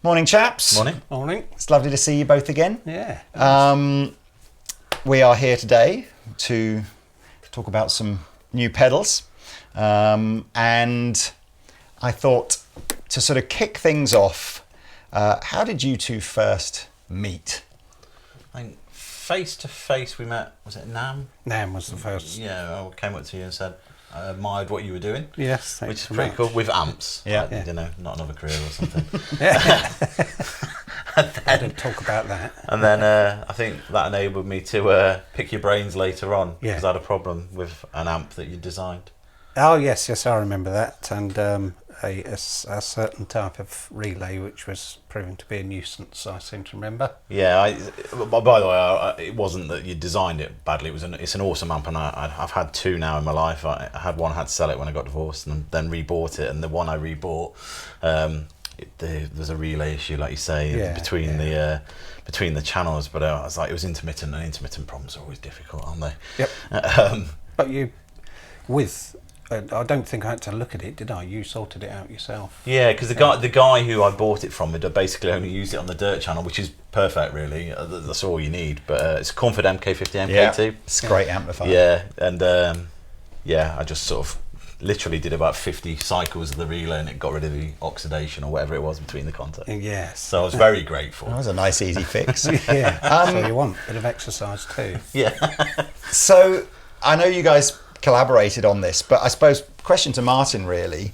Morning, chaps. Morning. Morning. It's lovely to see you both again. Yeah. We are here today to talk about some new pedals. And I thought to sort of kick things off, how did you two first meet? Face to face, we met. Was it Nam? Nam was the first. Yeah, I came up to you and said I admired what you were doing. Yes, which is pretty cool with amps. Yeah. Like, you know, not another career or something. I didn't talk about that. And then I think that enabled me to pick your brains later on because I had a problem with an amp that you designed. Oh yes, I remember that, and a certain type of relay which was proving to be a nuisance. I seem to remember. Yeah. By the way, it wasn't that you designed it badly. It's an awesome amp, and I've had two now in my life. I had one, had to sell it when I got divorced, and then rebought it. And the one I rebought, there's a relay issue, like you say, between the channels. But I was like, it was intermittent, and intermittent problems are always difficult, aren't they? Yep. But you, with. I don't think I had to look at it, did I? You sorted it out yourself. Yeah, because the guy who I bought it from had basically only used it on the dirt channel, which is perfect, really. That's all you need. But it's a Comfort MK50 MK2. It's a great amplifier. Yeah, and I just sort of literally did about 50 cycles of the relay, and it got rid of the oxidation or whatever it was between the contacts. Yes. So I was very grateful. That was a nice, easy fix. Yeah. That's what you want. A bit of exercise too. Yeah. So I know you guys collaborated on this, but I suppose question to Martin really,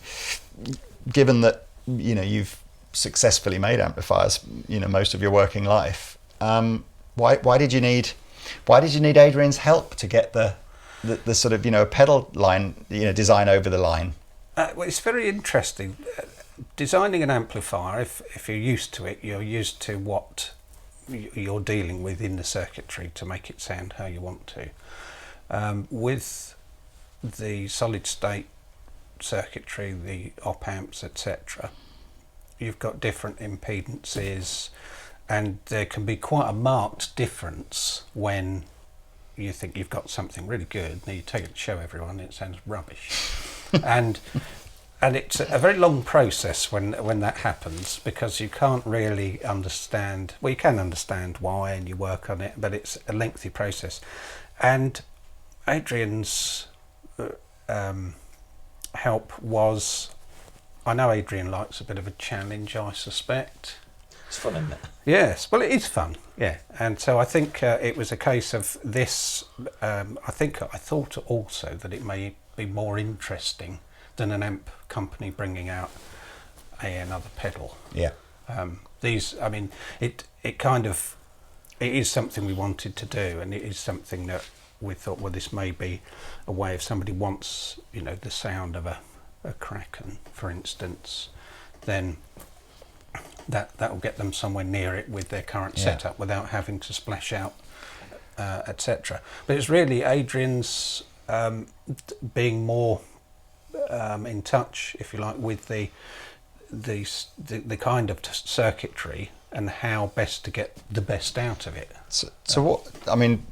given that you've successfully made amplifiers most of your working life, why did you need Adrian's help to get the sort of pedal line design over the line? Well, it's very interesting. Designing an amplifier, if you're used to it, you're used to what you're dealing with in the circuitry to make it sound how you want to. With the solid state circuitry, the op amps, etc., you've got different impedances, and there can be quite a marked difference when you think you've got something really good, and you take it to show everyone, and it sounds rubbish. and it's a very long process when that happens, because you can't really understand. Well, you can understand why, and you work on it, but it's a lengthy process. And Adrian's help was, I know Adrian likes a bit of a challenge, I suspect. It's fun, isn't it? Yes, well, it is fun, yeah. And so I think it was a case of this. I thought also that it may be more interesting than an amp company bringing out another pedal. Yeah. It is something we wanted to do, and it is something that we thought, well, this may be a way if somebody wants, the sound of a Kraken, for instance, then that will get them somewhere near it with their current setup without having to splash out, etc. But it's really Adrian's being more in touch, if you like, with the kind of circuitry and how best to get the best out of it. So what? I mean,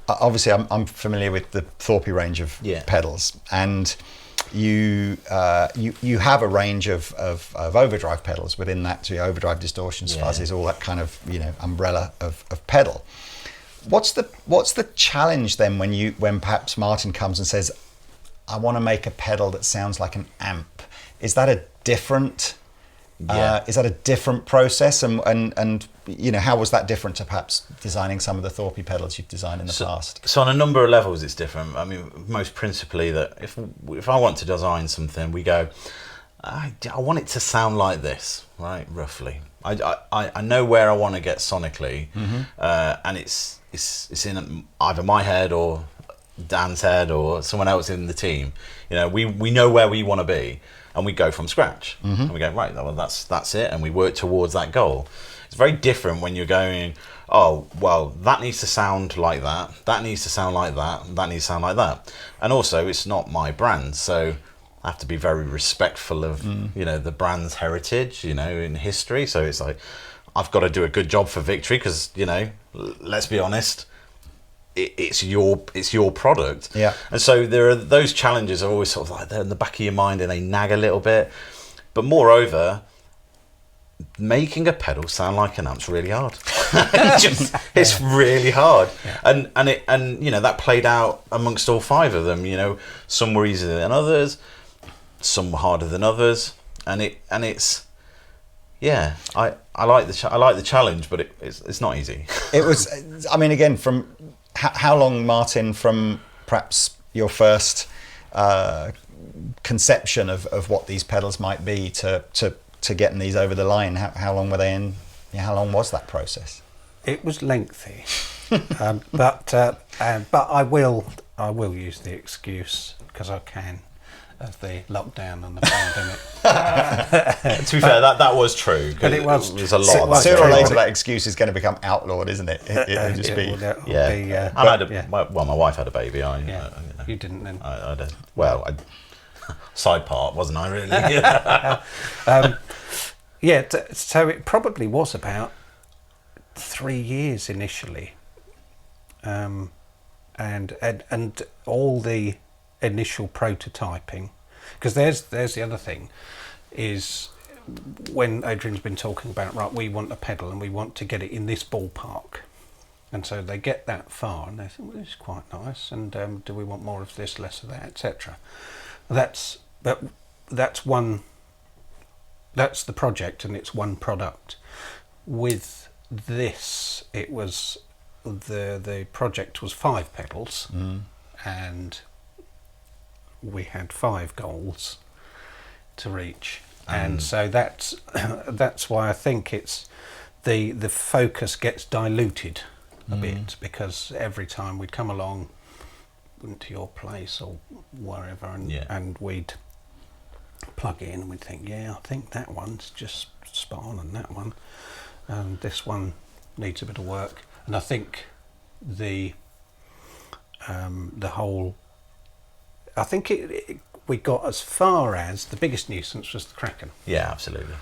obviously, I'm familiar with the Thorpe range of pedals, and you have a range of overdrive pedals within that, so overdrive, distortions, fuzzies, all that kind of umbrella of pedal. What's the challenge then when perhaps Martin comes and says, I want to make a pedal that sounds like an amp? Is that a different process, and how was that different to perhaps designing some of the Thorpe pedals you've designed in the past? So on a number of levels it's different. I mean, most principally that if I want to design something, we go, I want it to sound like this, right, roughly. I know where I want to get sonically, and it's in either my head or Dan's head or someone else in the team. We know where we want to be, and we go from scratch. And we go, right, well, that's it, and we work towards that goal. It's very different when you're going, oh, well, that needs to sound like that needs to sound like that needs to sound like that. And also, it's not my brand, so I have to be very respectful of the brand's heritage, in history. So it's like, I've got to do a good job for Victory, because let's be honest, it's your product. Yeah. And so there are those challenges are always sort of like they're in the back of your mind, and they nag a little bit. But moreover, making a pedal sound like an amp's really hard. It's really hard. And that played out amongst all 5 of them. Some were easier than others, some were harder than others, and it's I like the challenge, but it's not easy. It was, I mean, again, from how long, Martin, from perhaps your first conception of what these pedals might be to getting these over the line, how long were they in? How long was that process? It was lengthy, but I will use the excuse, because I can, of the lockdown and the pandemic. To be fair, that was true. But it was a lot of that. Sooner or later, that excuse is going to become outlawed, isn't it? It'll just be. My wife had a baby. You didn't then. I did. Well, side part, wasn't I? Really? So it probably was about 3 years initially, and all the initial prototyping, because there's the other thing, is when Adrian's been talking about, right, we want a pedal and we want to get it in this ballpark, and so they get that far and they think, well, this is quite nice, and do we want more of this, less of that, etc. That's the project, and it's one product. With this, it was the project was 5 pedals, and we had 5 goals to reach, and so that's why I think it's the focus gets diluted a bit, because every time we'd come along, went to your place or wherever, and we'd plug in and we'd think, I think that one's just spot on, and that one, and this one needs a bit of work. And I think the whole, I think we got as far as the biggest nuisance was the Kraken. Yeah, absolutely.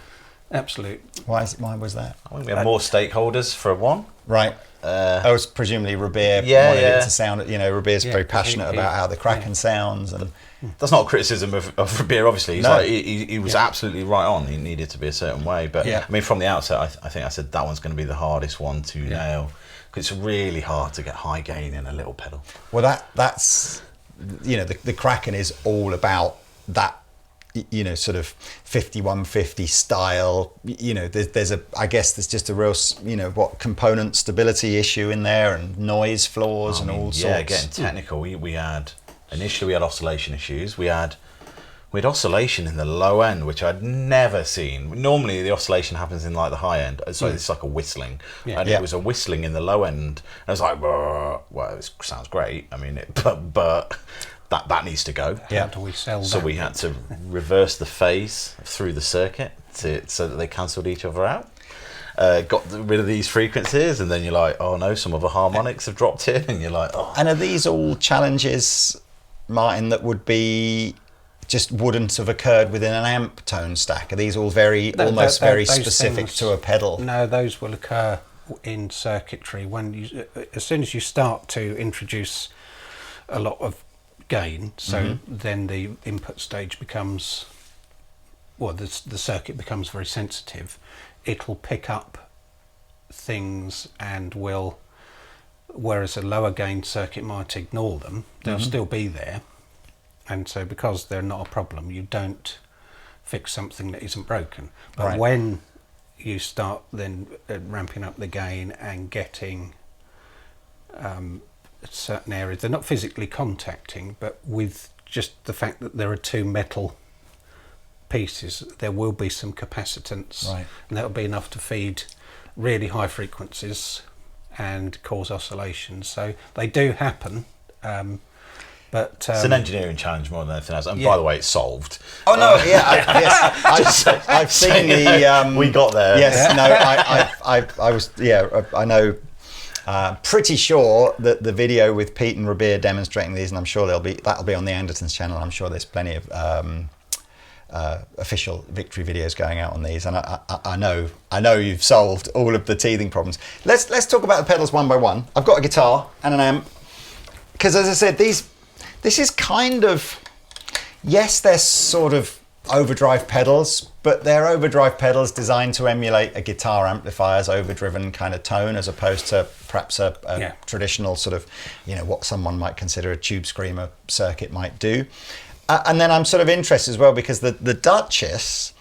Why was that? I think we had more stakeholders for one. Right. I was presumably Robert wanted it to sound. Robert's very passionate about how the Kraken sounds, and that's not a criticism of Robert. Obviously, he was absolutely right on. He needed to be a certain way, but I mean, from the outset, I think I said that one's going to be the hardest one to nail, because it's really hard to get high gain in a little pedal. Well, that's the Kraken is all about that. Sort of 5150 style. I guess there's just a real, component stability issue in there, and noise floors and all sorts. Yeah, getting technical. We had oscillation issues. We had oscillation in the low end, which I'd never seen. Normally the oscillation happens in like the high end. So it's like a whistling, and it was a whistling in the low end. And I was like, well, it sounds great. I mean, but that needs to go. How do we sell that? So we had to reverse the phase through the circuit so that they cancelled each other out. Got rid of these frequencies, and then you're like, oh no, some of the harmonics have dropped in, and you're like, oh. And are these all challenges, Martin, that wouldn't have occurred within an amp tone stack? Are these all very specific to a pedal? No, those will occur in circuitry as soon as you start to introduce a lot of gain, so then the input stage becomes, the circuit becomes very sensitive. It'll pick up things and will, whereas a lower gain circuit might ignore them, they'll still be there, and so because they're not a problem, you don't fix something that isn't broken. But when you start then ramping up the gain and getting certain areas, they're not physically contacting, but with just the fact that there are 2 metal pieces, there will be some capacitance, and that'll be enough to feed really high frequencies and cause oscillations. So they do happen, but it's an engineering challenge more than anything else. And by the way, it's solved. Oh no, I've seen the. We got there. Yes, no, I was. I know. Pretty sure that the video with Pete and Robert demonstrating these, and I'm sure that'll be on the Andertons channel. I'm sure there's plenty of official victory videos going out on these, and I know you've solved all of the teething problems. Let's talk about the pedals one by one. I've got a guitar and an amp, because as I said, this is kind of, yes, they're sort of overdrive pedals, but they're overdrive pedals designed to emulate a guitar amplifier's overdriven kind of tone, as opposed to perhaps a traditional sort of, what someone might consider a tube screamer circuit might do. And then I'm sort of interested as well because the Duchess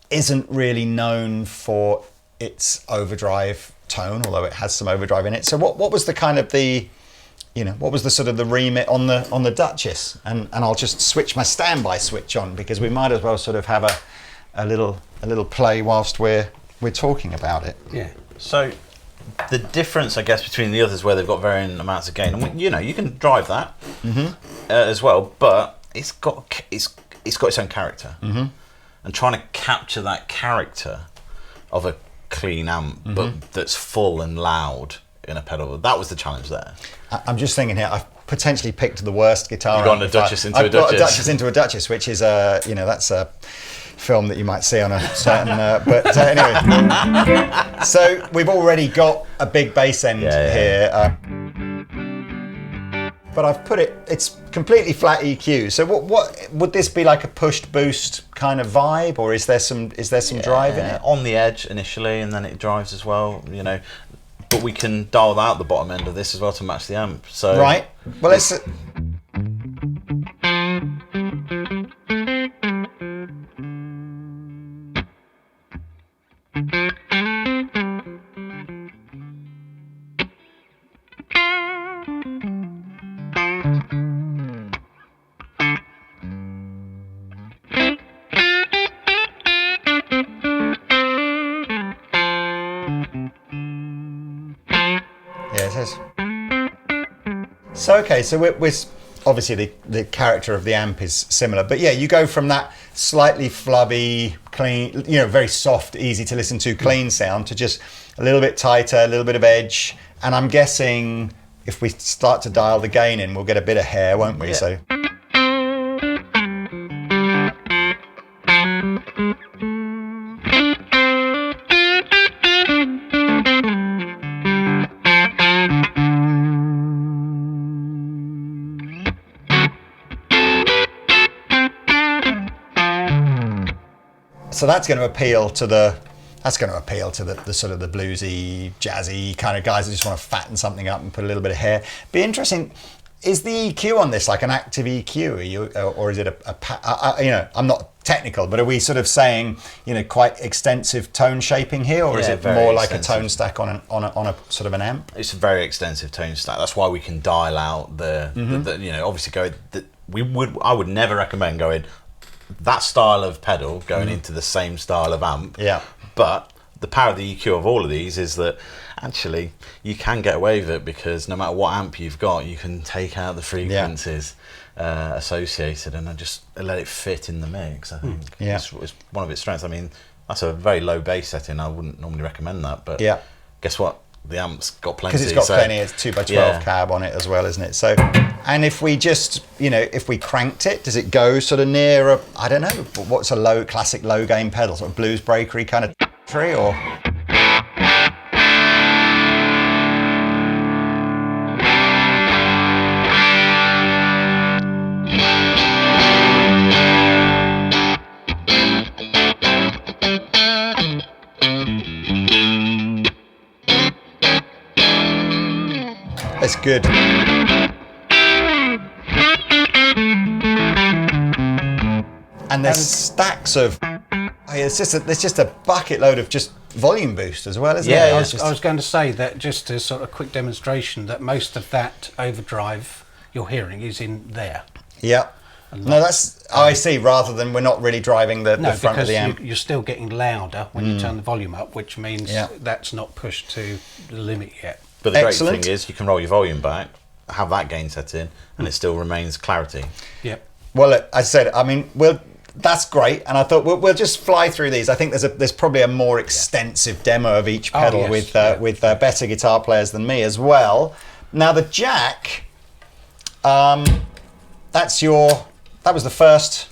isn't really known for its overdrive tone, although it has some overdrive in it. So what was the kind of what was the sort of the remit on the Duchess? And I'll just switch my standby switch on because we might as well sort of have a little play whilst we're talking about it. Yeah. So the difference, I guess, between the others where they've got varying amounts of gain, and you can drive that as well, but it's got its own character, and trying to capture that character of a clean amp, but that's full and loud in a pedal. That was the challenge there. I'm just thinking here, I've potentially picked the worst guitar. You've gone a Duchess into a Duchess. I've got a Duchess into a Duchess, which is that's a film that you might see on a certain. But anyway, so we've already got a big bass end here. But I've put it's completely flat EQ. So what would this be, like a pushed boost kind of vibe, or is there some drive in it? On the edge initially, and then it drives as well, But we can dial out the bottom end of this as well to match the amp. So right. Well, let's. So we're obviously the character of the amp is similar, but you go from that slightly flubby, clean, very soft, easy to listen to, clean sound to just a little bit tighter, a little bit of edge, and I'm guessing if we start to dial the gain in, we'll get a bit of hair, won't we? Yeah. So. So that's going to appeal to the sort of the bluesy, jazzy kind of guys that just want to fatten something up and put a little bit of hair. Be interesting. Is the EQ on this like an active EQ, or is it I'm not technical, but are we sort of saying quite extensive tone shaping here, or is it more like a tone stack on a sort of an amp? It's a very extensive tone stack. That's why we can dial out the obviously I would never recommend going that style of pedal going into the same style of amp. Yeah. But the power of the EQ of all of these is that actually you can get away with it, because no matter what amp you've got, you can take out the frequencies associated and just let it fit in the mix. I think it's one of its strengths. I mean, that's a very low bass setting. I wouldn't normally recommend that, but guess what? The amp's got plenty. Because it's got plenty. It's 2x12 cab on it as well, isn't it? So, and if we just, if we cranked it, does it go sort of near I don't know, what's a classic low gain pedal, sort of blues breakery kind of tree, or? That's good. And there's stacks of. It's just a bucket load of just volume boost as well, isn't it? I was going to say that, just as sort of quick demonstration, that most of that overdrive you're hearing is in there. Yeah. No, that's I see. Rather than we're not really driving the front of the amp. You're still getting louder when you turn the volume up, which means that's not pushed to the limit yet. But the great thing is you can roll your volume back, have that gain set in, and it still remains clarity. Yeah. Well, as I said, I mean, that's great, and I thought we'll just fly through these. I think there's probably a more extensive demo of each pedal with better guitar players than me as well. Now the Jack, that was the first,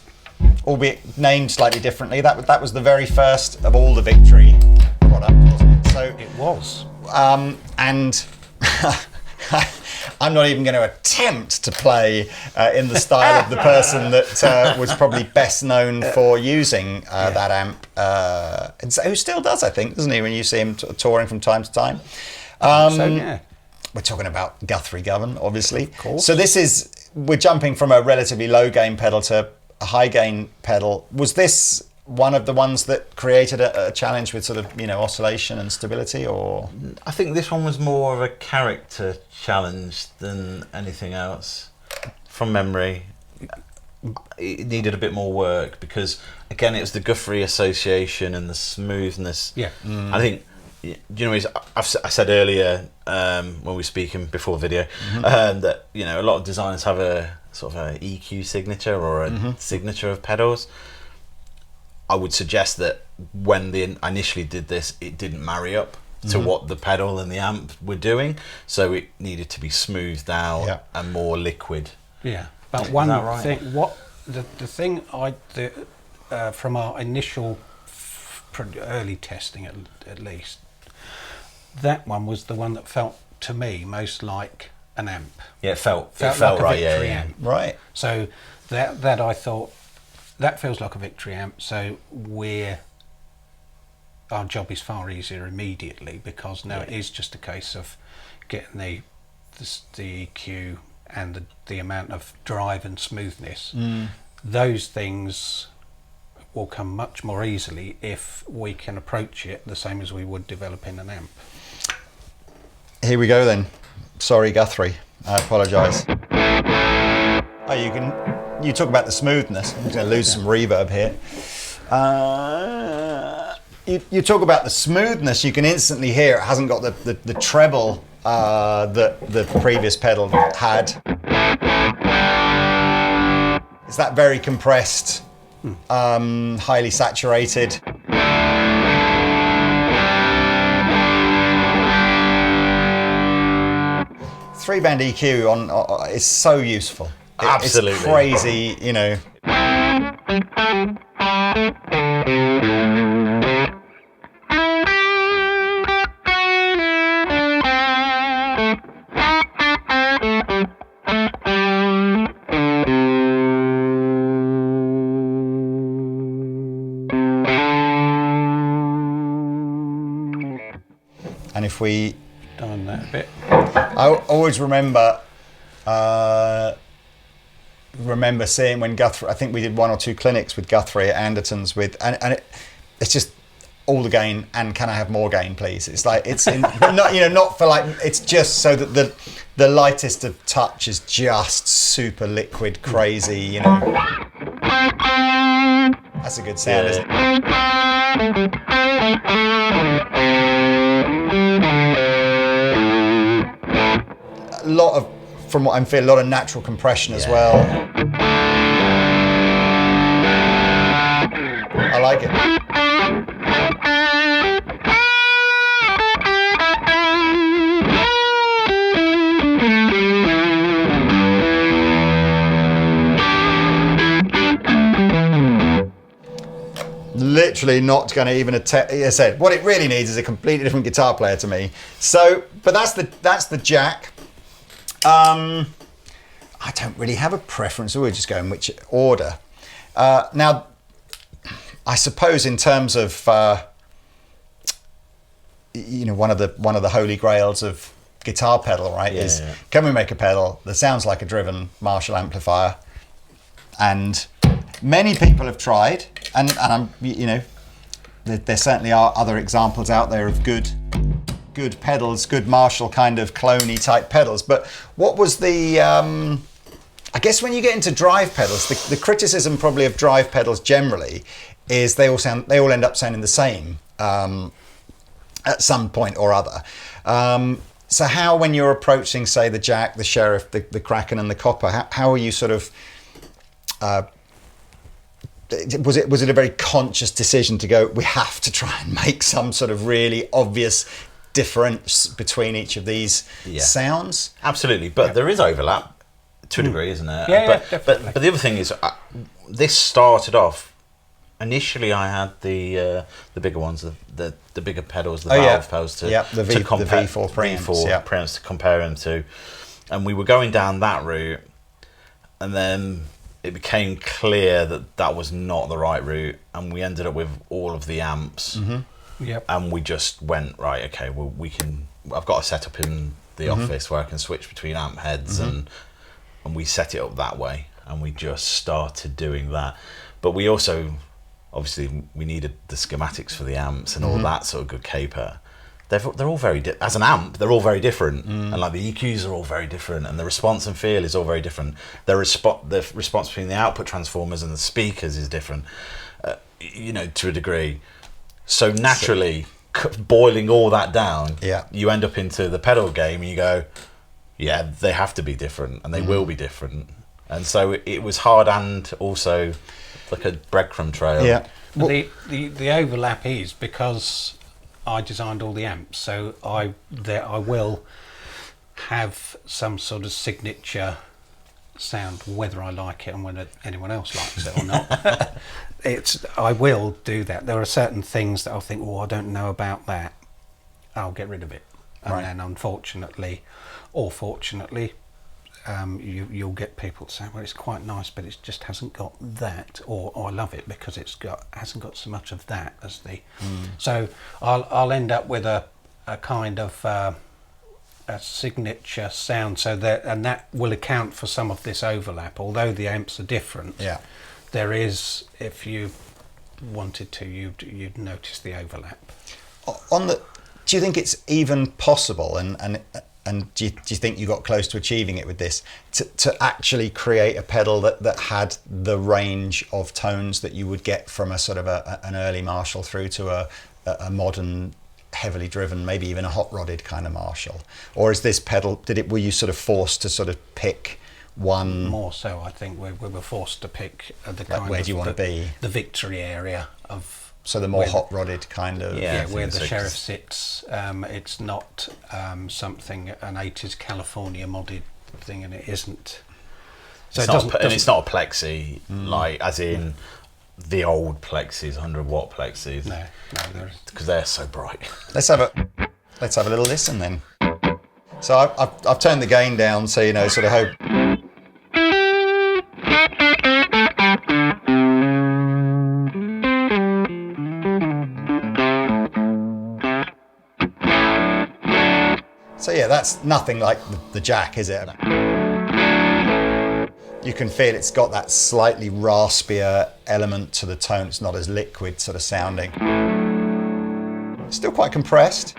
albeit named slightly differently. That was the very first of all the Victory products, wasn't it? So it was. And I'm not even going to attempt to play in the style of the person that was probably best known for using that amp, who still does, I think, doesn't he, when you see him touring from time to time. We're talking about Guthrie Govan, obviously. Of course. So we're jumping from a relatively low gain pedal to a high gain pedal. Was this one of the ones that created a challenge with sort of, oscillation and stability, or? I think this one was more of a character challenge than anything else. From memory, it needed a bit more work because, again, it was the Guthrie association and the smoothness. Yeah. I think, I said earlier when we were speaking before video that, a lot of designers have a sort of a EQ signature or a signature of pedals. I would suggest that when they initially did this, it didn't marry up to what the pedal and the amp were doing, so it needed to be smoothed out and more liquid. Yeah, but one thing, the thing from our initial early testing at least, that one was the one that felt to me most like an amp. Yeah, it felt like right. a Victory amp. Right. So that I thought, that feels like a Victory amp, so our job is far easier immediately, because now it is just a case of getting the EQ and the amount of drive and smoothness. Those things will come much more easily if we can approach it the same as we would developing an amp. Here we go then. Sorry, Guthrie. I apologise. You talk about the smoothness. I'm going to lose some reverb here. You talk about the smoothness. You can instantly hear it hasn't got the treble that the previous pedal had. It's that very compressed, highly saturated. 3-band EQ on is so useful. Absolutely. It's crazy, And if we Done that a bit. I always remember seeing when Guthrie, I think we did 1 or 2 clinics with Guthrie at Andertons and it's just all the gain and can I have more gain please. It's like but not for like, it's just so that the lightest of touch is just super liquid crazy, That's a good sound, isn't it? A lot of, from what I'm feeling, a lot of natural compression as well. I like it. Literally not going to even attempt. As I said, what it really needs is a completely different guitar player to me. So, but that's the Jack. I don't really have a preference, so we'll just go in which order. Now, I suppose in terms of one of the holy grails of guitar pedal, right? Can we make a pedal that sounds like a driven Marshall amplifier? And many people have tried, and I'm there certainly are other examples out there of good pedals, good Marshall kind of cloney type pedals. But what was the I guess when you get into drive pedals, the criticism probably of drive pedals generally is they all end up sounding the same at some point or other. So how, when you're approaching, say, the Jack, the Sheriff, the Kraken and the Copper, how are you sort of was it a very conscious decision to go, we have to try and make some sort of really obvious difference between each of these sounds? Absolutely, but there is overlap to a degree, isn't there? Definitely. But the other thing is, this started off. Initially, I had the bigger ones, the bigger pedals, the valve pedals to the V4 preamps, preamps to compare them to. And we were going down that route, and then it became clear that that was not the right route, and we ended up with all of the amps. Yep. And we just went, right, okay, well, I've got a setup in the office where I can switch between amp heads, and we set it up that way, and we just started doing that. But we also, obviously, we needed the schematics for the amps and all that sort of good caper. They're all very as an amp, they're all very different, and like the EQs are all very different, and the response and feel is all very different. The response between the output transformers and the speakers is different, to a degree. So naturally, boiling all that down, you end up into the pedal game, and you go, yeah, they have to be different, and they will be different. And so it was hard, and also like a breadcrumb trail. Yeah. Well, the overlap is because I designed all the amps, so I will have some sort of signature sound, whether I like it and whether anyone else likes it or not. I will do that. There are certain things that I'll think, I don't know about that. I'll get rid of it, and then unfortunately, or fortunately, you'll get people saying, well, it's quite nice, but it just hasn't got that, or I love it because hasn't got so much of that as the. So I'll end up with a kind of a signature sound, and that will account for some of this overlap. Although the amps are different, there is, if you wanted to, you'd notice the overlap. Do you think it's even possible, and do you think you got close to achieving it with this, to actually create a pedal that had the range of tones that you would get from a sort of an early Marshall through to a modern, heavily driven, maybe even a hot rodded kind of Marshall? Or is this pedal, were you sort of forced to sort of pick one? More so, I think we were forced to pick the kind where do you want to be? The victory area of. So the more hot-rodded kind of... where the sheriff sits. It's not something, an 80s California modded thing, and it isn't. So it's not a plexi, like, as in the old plexis, 100-watt plexis. No, because they're so bright. Let's have a little listen then. So I've turned the gain down, so, sort of hope... So yeah, that's nothing like the Jack, is it? You can feel it's got that slightly raspier element to the tone. It's not as liquid sort of sounding. Still quite compressed.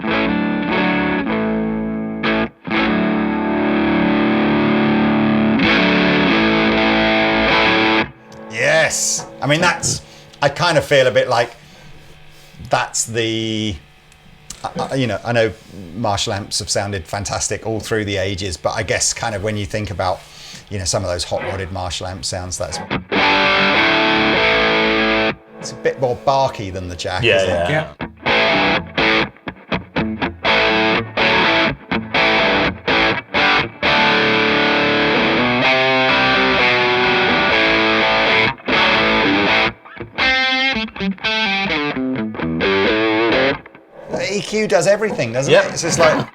Yes! I mean, I kind of feel a bit like that's the... I know Marshall amps have sounded fantastic all through the ages, but I guess kind of when you think about, some of those hot-rodded Marshall amp sounds, it's a bit more barky than the Jack, isn't it? Yeah. EQ does everything, doesn't it? It's just like...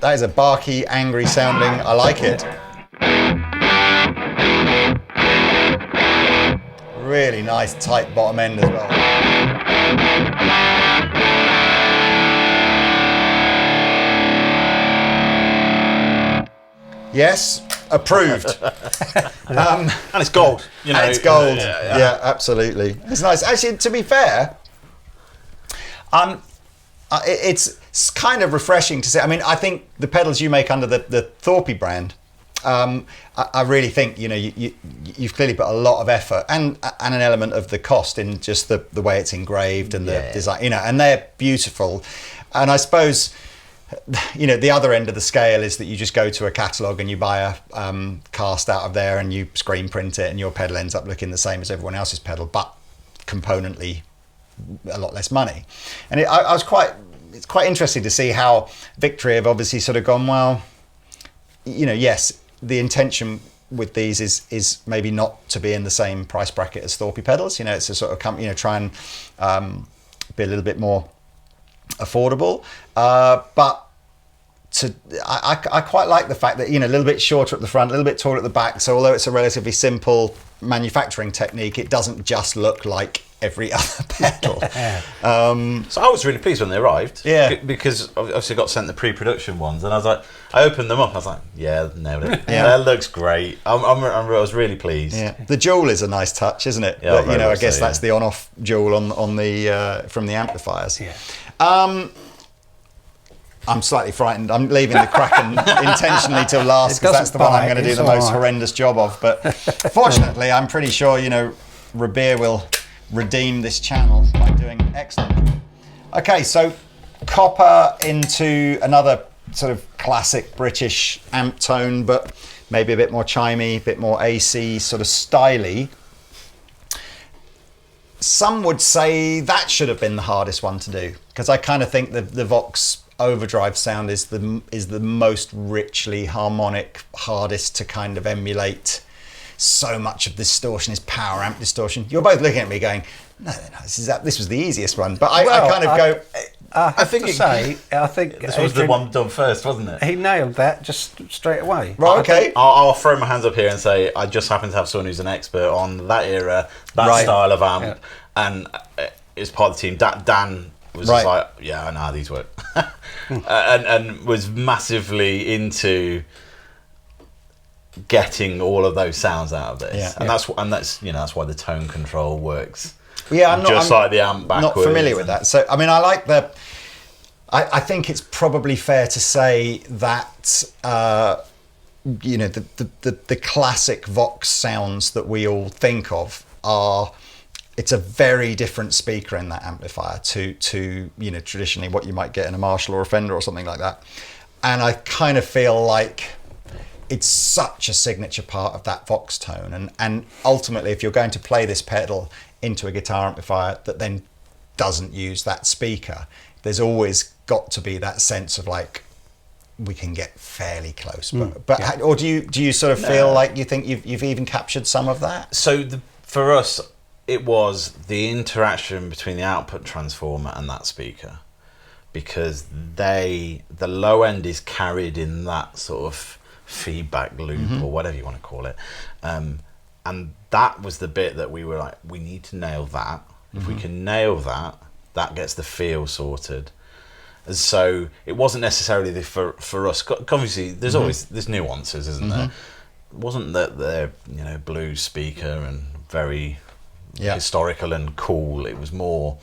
that is a barky, angry sounding. I like it. Really nice, tight bottom end as well. Yes, approved. And it's gold. And it's gold. Yeah, absolutely. It's nice. Actually, to be fair, it's kind of refreshing to say. I mean, I think the pedals you make under the Thorpe brand, I really think you've clearly put a lot of effort and an element of the cost in just the way it's engraved and the design. And they're beautiful. And I suppose, the other end of the scale is that you just go to a catalogue and you buy a cast out of there and you screen print it, and your pedal ends up looking the same as everyone else's pedal, but componently a lot less money. And it's quite interesting to see how Victory have obviously sort of gone, well, yes, the intention with these is maybe not to be in the same price bracket as Thorpe pedals. It's a sort of try and be a little bit more affordable, but I quite like the fact that a little bit shorter at the front, a little bit taller at the back. So although it's a relatively simple manufacturing technique, it doesn't just look like every other pedal. So I was really pleased when they arrived. Yeah. Because obviously I got sent the pre-production ones, and I was like, I opened them up. I was like, yeah, nailed it. Yeah. That looks great. I was really pleased. Yeah. The jewel is a nice touch, isn't it? Yeah, But, I guess that's the on-off jewel on the from the amplifiers. Yeah. I'm slightly frightened. I'm leaving the Kraken intentionally till last because that's the one I'm going to do the most horrendous job of. But fortunately, I'm pretty sure, Rabir will redeem this channel by doing excellent. Okay, so copper into another sort of classic British amp tone, but maybe a bit more chimey, a bit more AC, sort of styly. Some would say that should have been the hardest one to do, because I kind of think the Vox overdrive sound is the most richly harmonic, hardest to kind of emulate. So much of distortion is power amp distortion. You're both looking at me going, no, this was the easiest one. But I kind of go. I think this was the one done first, wasn't it? He nailed that just straight away. Right, okay. I'll throw my hands up here and say I just happen to have someone who's an expert on that era, that style of amp, and is part of the team. Dan was just like, yeah, I know how these work, and was massively into getting all of those sounds out of this, and that's that's why the tone control works. Yeah, I'm like the amp backwards. Not familiar with that. So I mean, I like I think it's probably fair to say that the classic Vox sounds that we all think of are. It's a very different speaker in that amplifier to traditionally what you might get in a Marshall or a Fender or something like that. And I kind of feel like it's such a signature part of that Vox tone. And ultimately, if you're going to play this pedal into a guitar amplifier that then doesn't use that speaker, there's always got to be that sense of like, we can get fairly close. Or do you sort of feel like you think you've even captured some of that? So for us, it was the interaction between the output transformer and that speaker, because the low end is carried in that sort of feedback loop or whatever you want to call it, and that was the bit that we were like, we need to nail that. If we can nail that, that gets the feel sorted. And so it wasn't necessarily for us. Obviously, there's nuances, isn't there? It wasn't that they're blues speaker and very historical and cool. It was more,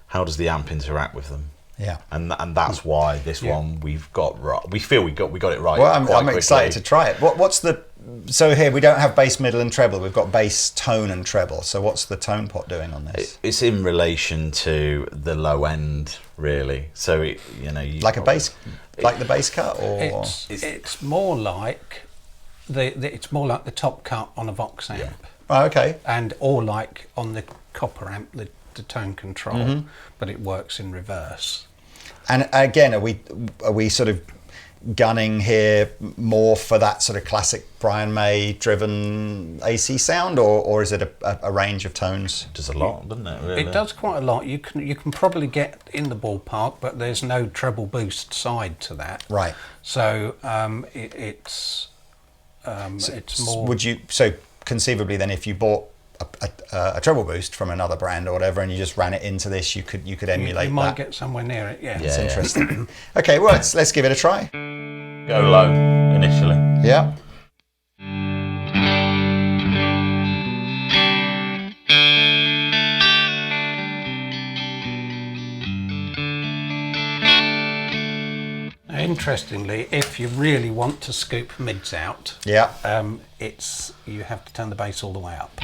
how does the amp interact with them? Yeah, and that's why this one we've got right. We feel we got it right. Well, I'm excited to try it. What's the so here we don't have bass, middle, and treble. We've got bass, tone, and treble. So what's the tone pot doing on this? It's in relation to the low end, really. So like a bass, like the bass cut, or it's more like it's more like the top cut on a Vox amp. Yeah. Oh, okay. Or like on the copper amp, the tone control, but it works in reverse. And again, are we sort of gunning here more for that sort of classic Brian May driven AC sound, or is it a range of tones? It does a lot, doesn't it? Really? It does quite a lot. You can probably get in the ballpark, but there's no treble boost side to that. Right. So it's more. So conceivably then, if you bought a treble boost from another brand or whatever, and you just ran it into this, you could emulate you might that. get somewhere near it. Yeah, it's interesting. Okay, well let's give it a try. Go low initially. Yeah. Interestingly, if you really want to scoop mids out, you have to turn the bass all the way up.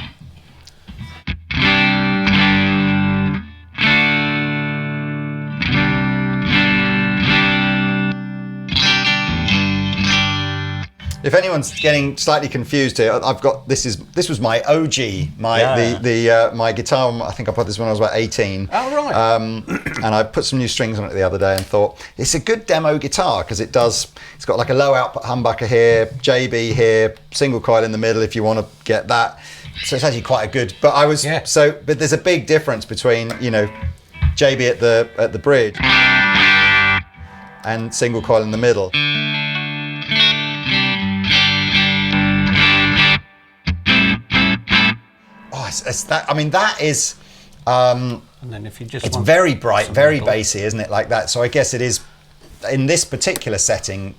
If anyone's getting slightly confused here, I've got this was my OG, my guitar. I think I bought this when I was about 18. Oh right. And I put some new strings on it the other day and thought it's a good demo guitar because it's got like a low output humbucker here, JB here, single coil in the middle if you want to get that. So it's actually quite a good. But but there's a big difference between JB at the bridge and single coil in the middle. It's that. I mean, that is. And then if you just it's very bright, very bassy, isn't it? Like that. So I guess it is. In this particular setting,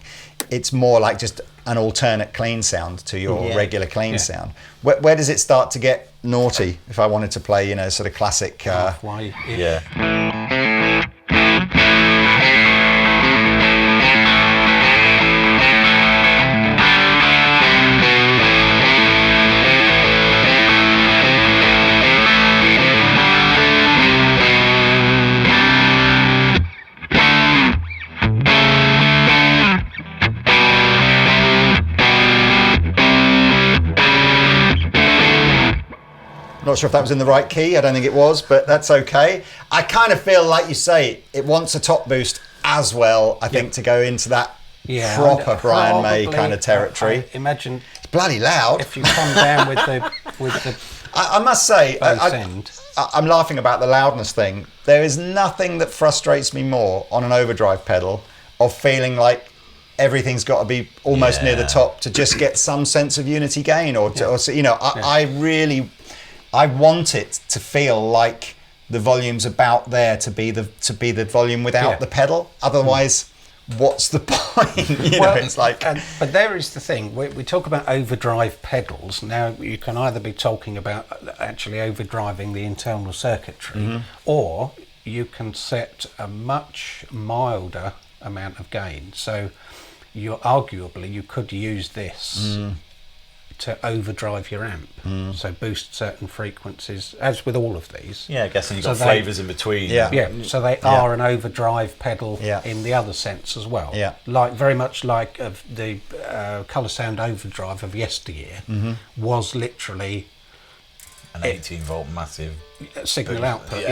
it's more like just an alternate clean sound to your regular clean sound. Where does it start to get naughty? If I wanted to play, sort of classic. Halfway. Not sure if that was in the right key. I don't think it was, but that's okay. I kind of feel like you say it wants a top boost as well. I think to go into that proper Brian May kind of territory. I imagine it's bloody loud. If you come down with the I must say, I'm laughing about the loudness thing. There is nothing that frustrates me more on an overdrive pedal of feeling like everything's got to be almost near the top to just get some sense of unity gain, I want it to feel like the volume's about there to be the volume without the pedal. Otherwise, what's the point? It's like. But there is the thing. We talk about overdrive pedals. Now you can either be talking about actually overdriving the internal circuitry, or you can set a much milder amount of gain. So you could use this to overdrive your amp, so boost certain frequencies, as with all of these. Yeah, I guess you've got flavours in between. So they are an overdrive pedal in the other sense as well. Very much like the Colour Sound Overdrive of yesteryear was literally an 18-volt massive signal output.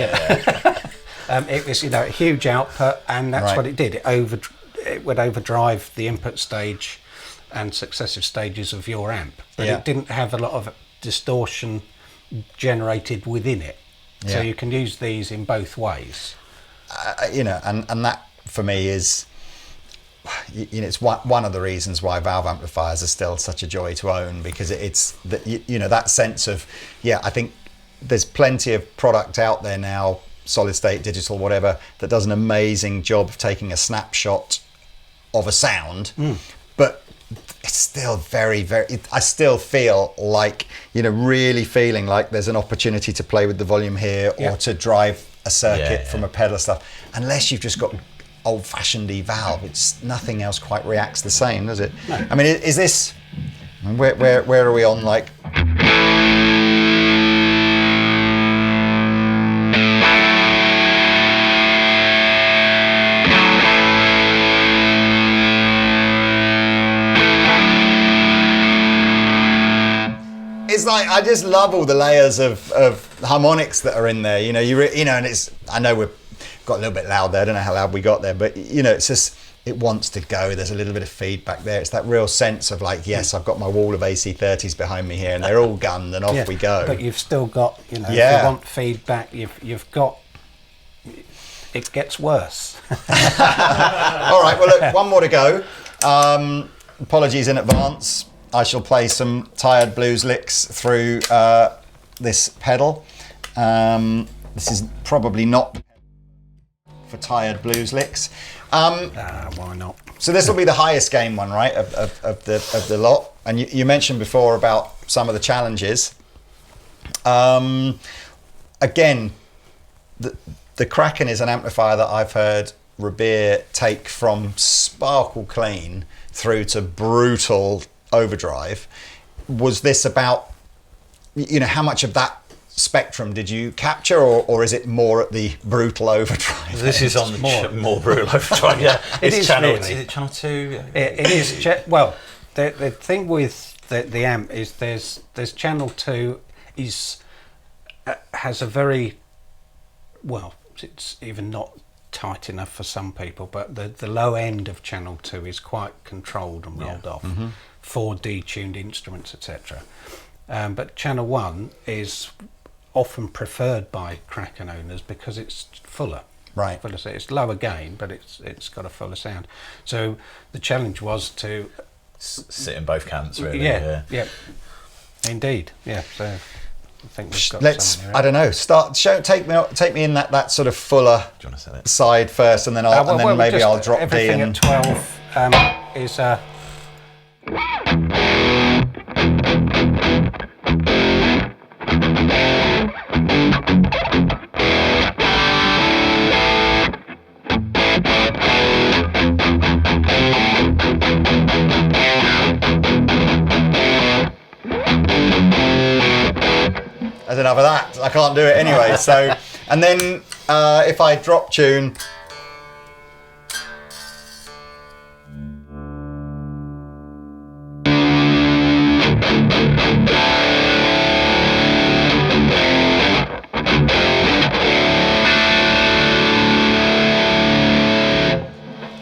It was a huge output, and that's what it did. It would overdrive the input stage and successive stages of your amp, but it didn't have a lot of distortion generated within it. So you can use these in both ways. And that for me is, it's one of the reasons why valve amplifiers are still such a joy to own, because it's that sense of I think there's plenty of product out there now, solid state, digital, whatever, that does an amazing job of taking a snapshot of a sound, but it's still very, very. I still feel like really feeling like there's an opportunity to play with the volume here or to drive a circuit from a pedal stuff. Unless you've just got old-fashioned valve, it's nothing else quite reacts the same, does it? No. I mean, is this? Where are we on like? It's like, I just love all the layers of harmonics that are in there. And it's. I know we've got a little bit loud there. I don't know how loud we got there, but it's just, it wants to go. There's a little bit of feedback there. It's that real sense of like, yes, I've got my wall of AC30s behind me here, and they're all gunned, and off we go. But you've still got, if you want feedback, you've got. It gets worse. All right. Well, look, one more to go. Apologies in advance. I shall play some Tired Blues licks through this pedal. This is probably not for Tired Blues licks. Why not? So this will be the highest gain one, right, of the lot. And you mentioned before about some of the challenges. Again, the Kraken is an amplifier that I've heard Rabir take from sparkle clean through to brutal overdrive. Was this about, how much of that spectrum did you capture, or is it more at the brutal overdrive? This is on the more brutal overdrive. Is it channel 2? It is. Well, the thing with the amp is there's channel 2 has a very, well, it's even not tight enough for some people, but the low end of channel 2 is quite controlled and rolled off for detuned instruments, etc. But channel 1 is often preferred by Kraken owners because it's fuller. Right. It's lower gain, but it's got a fuller sound. So the challenge was to sit in both camps, really. Yeah. Indeed. Yeah. So I think we've got. Let's. I don't know. Take me in that sort of fuller Do you want to say it? side first, and then maybe I'll drop D. Everything at 12 is. That's enough of that. I can't do it anyway. So, and then if I drop tune.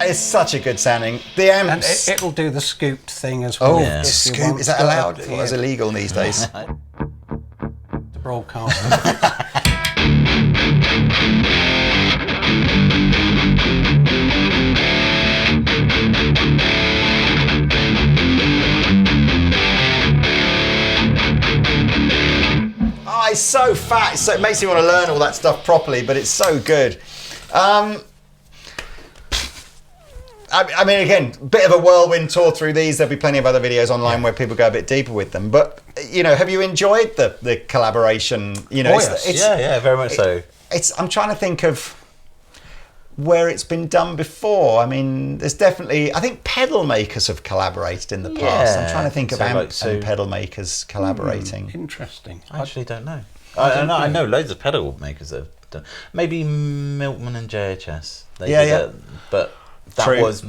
It's such a good sounding. The amps. And it'll do the scooped thing as well. Oh, Yeah. scoop. Is that allowed? Well, it's illegal these days. The broadcast. Oh, it's so fat. So it makes me want to learn all that stuff properly, but it's so good. I mean, again, bit of a whirlwind tour through these. There'll be plenty of other videos online where people go a bit deeper with them. But, have you enjoyed the collaboration? Yeah, very much so. I'm trying to think of where it's been done before. I mean, there's definitely, I think pedal makers have collaborated in the past. I'm trying to think of amp and pedal makers collaborating. Interesting. I actually don't know. I know loads of pedal makers that have done. Maybe Milkman and JHS. They did it, but that was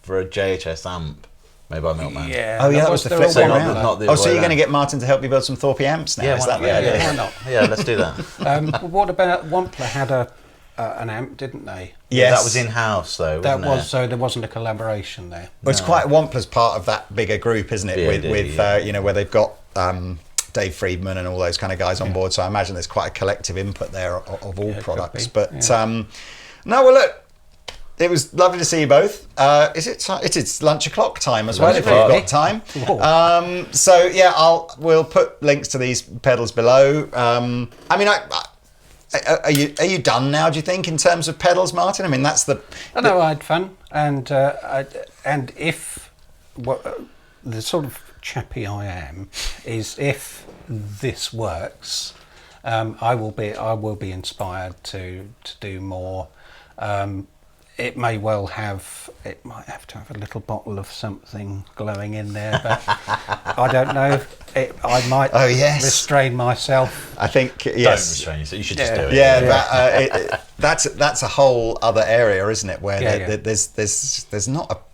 for a JHS amp made by Milkman. Yeah. Oh, yeah, that was the flip So one not around. the other Oh, so way you're going to around. get Martin to help you build some Thorpe amps now? Yeah, Is why that not? the idea? Why not? Yeah, let's do that. What about Wampler had an amp, didn't they? Yes. That was in-house, though, wasn't it? So there wasn't a collaboration there. Well, it's quite Wampler's part of that bigger group, isn't it? BAD, with where they've got Dave Friedman and all those kind of guys on board. So I imagine there's quite a collective input there of all products. But no, well, look, it was lovely to see you both. It's lunch o'clock time as well, if you've got time. So yeah, we'll put links to these pedals below. I mean, are you done now? Do you think in terms of pedals, Martin? I mean, that's the. No, I had fun, and if the sort of chappy I am is if this works, I will be inspired to do more. It might have to have a little bottle of something glowing in there, but I don't know. I might restrain myself. I think yes. Don't restrain yourself. You should just do it. Yeah. That's a whole other area, isn't it? Where there's not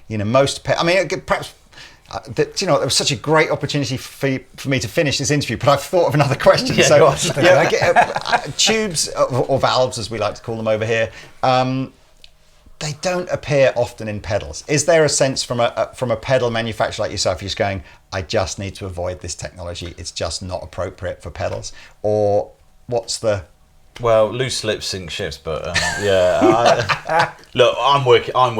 a, most. I mean, perhaps. There was such a great opportunity for me to finish this interview, but I've thought of another question. Tubes or valves, as we like to call them over here, they don't appear often in pedals. Is there a sense from a pedal manufacturer like yourself, you're just going, I just need to avoid this technology, it's just not appropriate for pedals? Or what's the... Well, loose lips sink ships, but look, I'm working on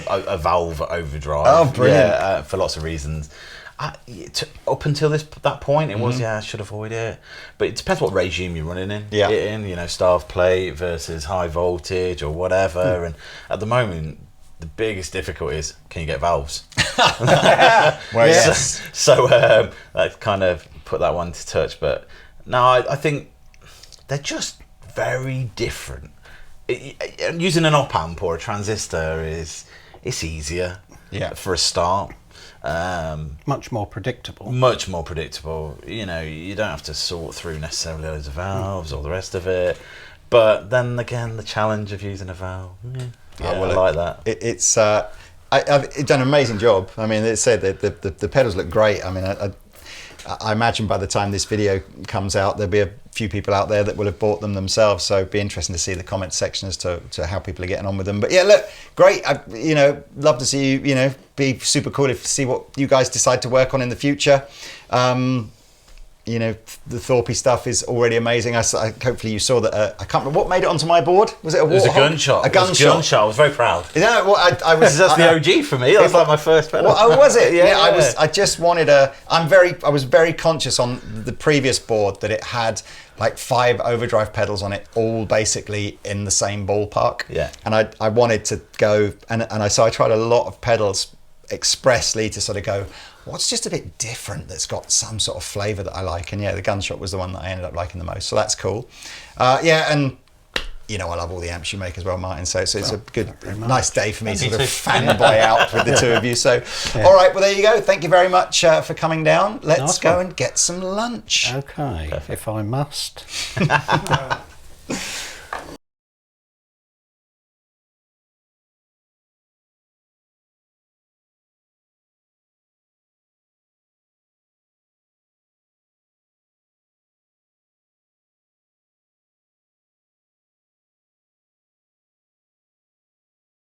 a valve overdrive. Oh, brilliant! Yeah, for lots of reasons. Up until that point, it was I should avoid it, but it depends what regime you're running in. Yeah, starve plate versus high voltage or whatever. And at the moment, the biggest difficulty is, can you get valves? Well, yes. So that kind of put that one to touch. But no, I think they're just very different. Using an op amp or a transistor it's easier for a start. Much more predictable. Much more predictable. You don't have to sort through necessarily loads of valves or the rest of it. But then again, the challenge of using a valve. I like that. I've done an amazing job. I mean, it said that the pedals look great. I mean, I imagine by the time this video comes out, there'll be a few people out there that will have bought them themselves. So it'd be interesting to see the comment section as to how people are getting on with them. But yeah, look, great. Love to see you, be super cool to see what you guys decide to work on in the future. The Thorpe stuff is already amazing. Hopefully you saw that. I can't remember what made it onto my board. Was it a Warthog? It was a gunshot. A gunshot. I was very proud. Yeah, well, I was. That's the OG for me. That was like my first pedal. Well, was it? Yeah, I just wanted I was very conscious on the previous board that it had like 5 overdrive pedals on it, all basically in the same ballpark. Yeah. And I wanted to go so I tried a lot of pedals expressly to sort of go, what's just a bit different that's got some sort of flavour that I like? And yeah, the gunshot was the one that I ended up liking the most. So that's cool. And I love all the amps you make as well, Martin. So it's a good, nice day for me to sort of fanboy out with the two of you. So, all right, well, there you go. Thank you very much for coming down. Let's go and get some lunch. Okay, if I must.